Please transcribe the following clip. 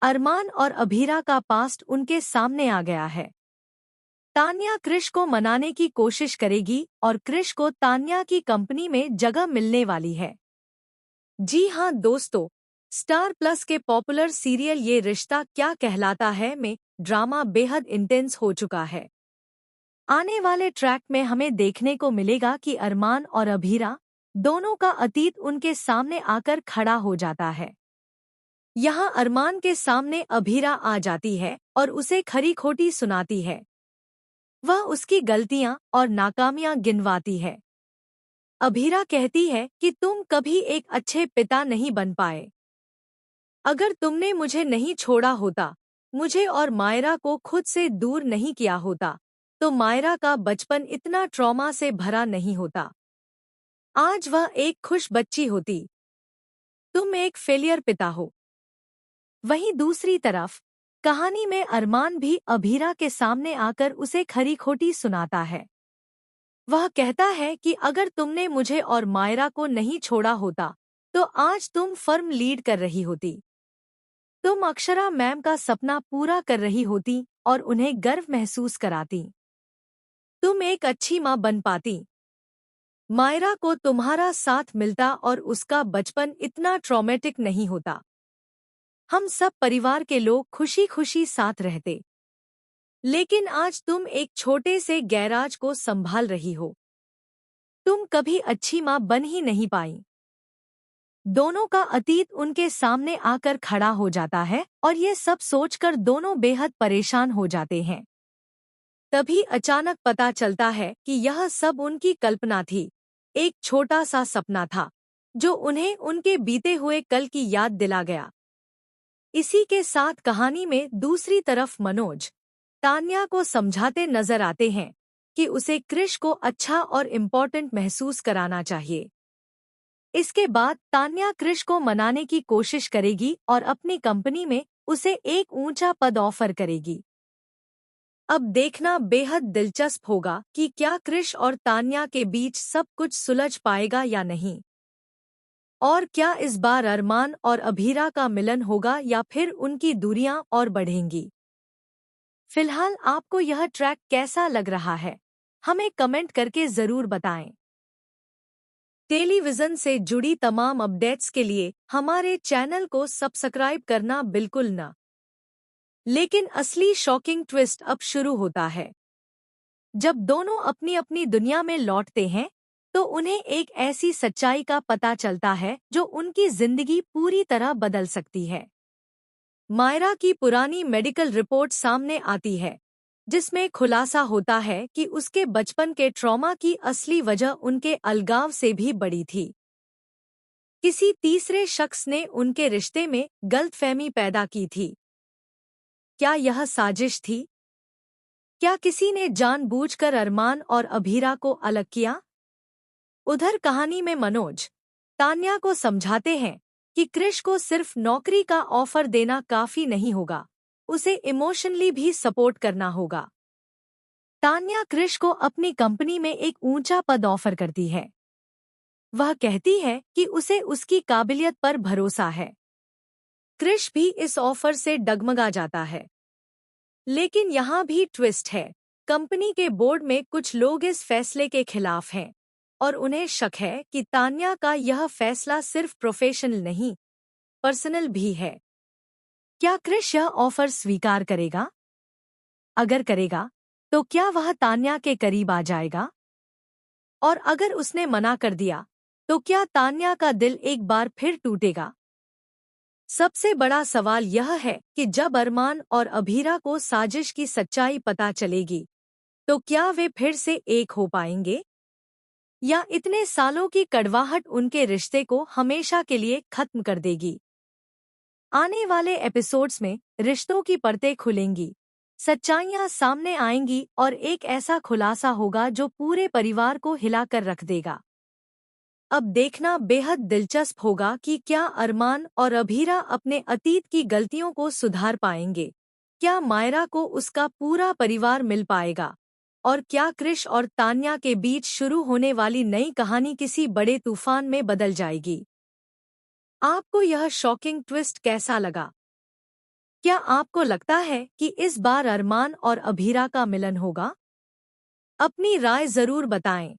अरमान और अभीरा का पास्ट उनके सामने आ गया है। तान्या क्रिश को मनाने की कोशिश करेगी और क्रिश को तान्या की कंपनी में जगह मिलने वाली है। जी हाँ दोस्तों, स्टार प्लस के पॉपुलर सीरियल ये रिश्ता क्या कहलाता है में ड्रामा बेहद इंटेंस हो चुका है। आने वाले ट्रैक में हमें देखने को मिलेगा कि अरमान और अभीरा दोनों का अतीत उनके सामने आकर खड़ा हो जाता है। यहाँ अरमान के सामने अभीरा आ जाती है और उसे खरी खोटी सुनाती है। वह उसकी गलतियां और नाकामियां गिनवाती है। अभीरा कहती है कि तुम कभी एक अच्छे पिता नहीं बन पाए। अगर तुमने मुझे नहीं छोड़ा होता, मुझे और मायरा को खुद से दूर नहीं किया होता, तो मायरा का बचपन इतना ट्रॉमा से भरा नहीं होता। आज वह एक खुश बच्ची होती। तुम एक फेलियर पिता हो। वहीं दूसरी तरफ कहानी में अरमान भी अभीरा के सामने आकर उसे खरी खोटी सुनाता है। वह कहता है कि अगर तुमने मुझे और मायरा को नहीं छोड़ा होता, तो आज तुम फर्म लीड कर रही होती। तुम अक्षरा मैम का सपना पूरा कर रही होती और उन्हें गर्व महसूस कराती। तुम एक अच्छी माँ बन पाती। मायरा को तुम्हारा साथ मिलता और उसका बचपन इतना ट्रॉमेटिक नहीं होता। हम सब परिवार के लोग खुशी खुशी साथ रहते। लेकिन आज तुम एक छोटे से गैराज को संभाल रही हो। तुम कभी अच्छी माँ बन ही नहीं पाई। दोनों का अतीत उनके सामने आकर खड़ा हो जाता है और ये सब सोचकर दोनों बेहद परेशान हो जाते हैं। तभी अचानक पता चलता है कि यह सब उनकी कल्पना थी। एक छोटा सा सपना था जो उन्हें उनके बीते हुए कल की याद दिला गया। इसी के साथ कहानी में दूसरी तरफ मनोज तान्या को समझाते नजर आते हैं कि उसे क्रिश को अच्छा और इम्पोर्टेंट महसूस कराना चाहिए। इसके बाद तान्या क्रिश को मनाने की कोशिश करेगी और अपनी कंपनी में उसे एक ऊंचा पद ऑफर करेगी। अब देखना बेहद दिलचस्प होगा कि क्या क्रिश और तान्या के बीच सब कुछ सुलझ पाएगा या नहीं। और क्या इस बार अरमान और अभीरा का मिलन होगा या फिर उनकी दूरियां और बढ़ेंगी। फिलहाल आपको यह ट्रैक कैसा लग रहा है, हमें कमेंट करके जरूर बताएं। टेलीविजन से जुड़ी तमाम अपडेट्स के लिए हमारे चैनल को सब्सक्राइब करना बिल्कुल न। लेकिन असली शॉकिंग ट्विस्ट अब शुरू होता है। जब दोनों अपनी अपनी दुनिया में लौटते हैं तो उन्हें एक ऐसी सच्चाई का पता चलता है जो उनकी जिंदगी पूरी तरह बदल सकती है। मायरा की पुरानी मेडिकल रिपोर्ट सामने आती है, जिसमें खुलासा होता है कि उसके बचपन के ट्रॉमा की असली वजह उनके अलगाव से भी बड़ी थी। किसी तीसरे शख्स ने उनके रिश्ते में गलतफहमी पैदा की थी। क्या यह साजिश थी? क्या किसी ने जानबूझकर अरमान और अभीरा को अलग किया? उधर कहानी में मनोज तान्या को समझाते हैं कि क्रिश को सिर्फ नौकरी का ऑफर देना काफी नहीं होगा, उसे इमोशनली भी सपोर्ट करना होगा। तान्या क्रिश को अपनी कंपनी में एक ऊंचा पद ऑफर करती है। वह कहती है कि उसे उसकी काबिलियत पर भरोसा है। क्रिश भी इस ऑफर से डगमगा जाता है। लेकिन यहाँ भी ट्विस्ट है। कंपनी के बोर्ड में कुछ लोग इस फैसले के खिलाफ हैं और उन्हें शक है कि तान्या का यह फैसला सिर्फ प्रोफेशनल नहीं, पर्सनल भी है। क्या क्रिश यह ऑफर स्वीकार करेगा? अगर करेगा, तो क्या वह तान्या के करीब आ जाएगा? और अगर उसने मना कर दिया, तो क्या तान्या का दिल एक बार फिर टूटेगा? सबसे बड़ा सवाल यह है कि जब अरमान और अभीरा को साजिश की सच्चाई पता चलेगी, तो क्या वे फिर से एक हो पाएंगे? या इतने सालों की कड़वाहट उनके रिश्ते को हमेशा के लिए खत्म कर देगी? आने वाले एपिसोड्स में रिश्तों की परतें खुलेंगी, सच्चाइयां सामने आएंगी और एक ऐसा खुलासा होगा जो पूरे परिवार को हिलाकर रख देगा। अब देखना बेहद दिलचस्प होगा कि क्या अरमान और अभीरा अपने अतीत की गलतियों को सुधार पाएंगे, क्या मायरा को उसका पूरा परिवार मिल पाएगा, और क्या क्रिश और तान्या के बीच शुरू होने वाली नई कहानी किसी बड़े तूफान में बदल जाएगी। आपको यह शॉकिंग ट्विस्ट कैसा लगा? क्या आपको लगता है कि इस बार अरमान और अभीरा का मिलन होगा? अपनी राय जरूर बताएं।